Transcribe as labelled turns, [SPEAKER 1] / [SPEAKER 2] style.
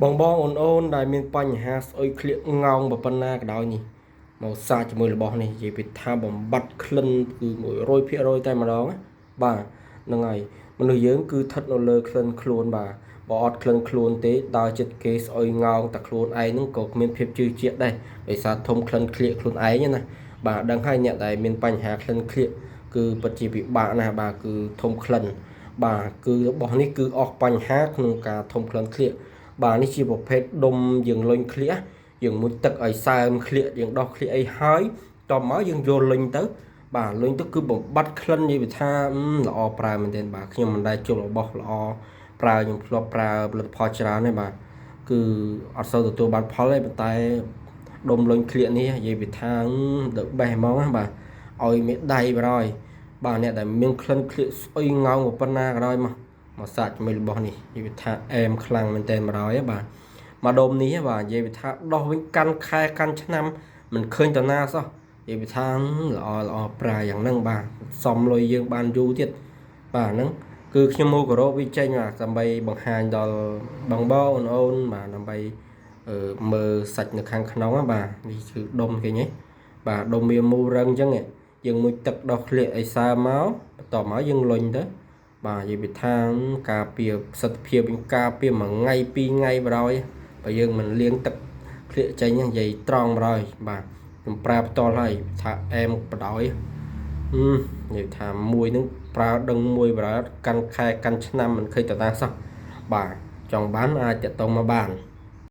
[SPEAKER 1] បងអូនដែលមានបញ្ហាស្អុយក្លៀកងោងបប៉ុណ្ណាក៏ដោយនេះមកសាកជាមួយរបស់នេះនិយាយពីថាបំបត្តិក្លិនគឺ100%តែម្ដងបាទហ្នឹងហើយមនុស្សយើងគឺស្ថិតនៅលើក្លិនខ្លួនបាទបើអត់ក្លិនខ្លួនទេដើរចិត្តគេស្អុយងោងតែខ្លួនឯងហ្នឹងក៏គ្មានភាពជឿជាក់ដែរដោយសារធំក្លិនក្លៀកខ្លួនឯងណាបាទដឹងហើយអ្នកដែលមានបញ្ហាក្លិនក្លៀកគឺពិតជាពិបាកណាស់បាទគឺធំក្លិនបាទគឺរបស់នេះគឺអស់បញ្ហាក្នុងការធំក្លិនក្លៀកបាទនេះជាប្រភេទដុំយើងលុញក្លៀកយើងមុជទឹកឲ្យសើមក្លៀកយើងដោះក្លៀកអីហើយតមកយើងយកលុញទៅបាទលុញទៅគឺបំបត្តិក្លិននិយាយថាល្អប្រើមែនទែនបាទខ្ញុំមិនដែលជួបរបស់ល្អប្រើខ្ញុំធ្លាប់ប្រើផលិតផលច្រើនទេបាទគឺអត់សូវទទួលបានផលទេប៉ុន្តែដុំលុញក្លៀកនេះនិយាយពីថាthe best ហ្មងណាបាទឲ្យមេដៃបរយបាទអ្នកដែលមានក្លិនក្លៀកស្អុយងោងប៉ុណ្ណាក៏ដោយមកសាច់ជាមួយរបស់នេះនិយាយថាអែមខ្លាំងមែនតើ100បាទមកដុំនេះបាទនិយាយថាដោះវិញកាន់ខែកាន់ឆ្នាំមិនឃើញតាណាសោះនិយាយថាល្អប្រើយ៉ាងហ្នឹងបាទសំលុយយើងបានយូរទៀតបាទហ្នឹងគឺខ្ញុំមកគោរពវាចេញបាទដើម្បីបង្ហាញដល់បងអូនបាទដើម្បីមើលសាច់នៅខាងក្នុងបាទនេះគឺដុំគេនេះបាទដុំវាមូលរឹងអញ្ចឹងយើងមុជទឹកដោះក្លៀកឲ្យសើមកបន្ទាប់មកយើងលុញទៅបាទនិយាយពីថាការពារប្រសិទ្ធភាពវិញការពារ1ថ្ងៃ2ថ្ងៃបរយបើយើងមិនលាងទឹកក្លៀកចេញនិយាយត្រង់បរយបាទខ្ញុំប្រើផ្ទាល់ហើយថាអែមបដ ாய் និយាយថាមួយនឹងប្រើដឹងមួយបរយកាន់ខែកាន់ឆ្នាំមិនឃើញតណាសោះបាទចង់បានអាចតតងមកបាន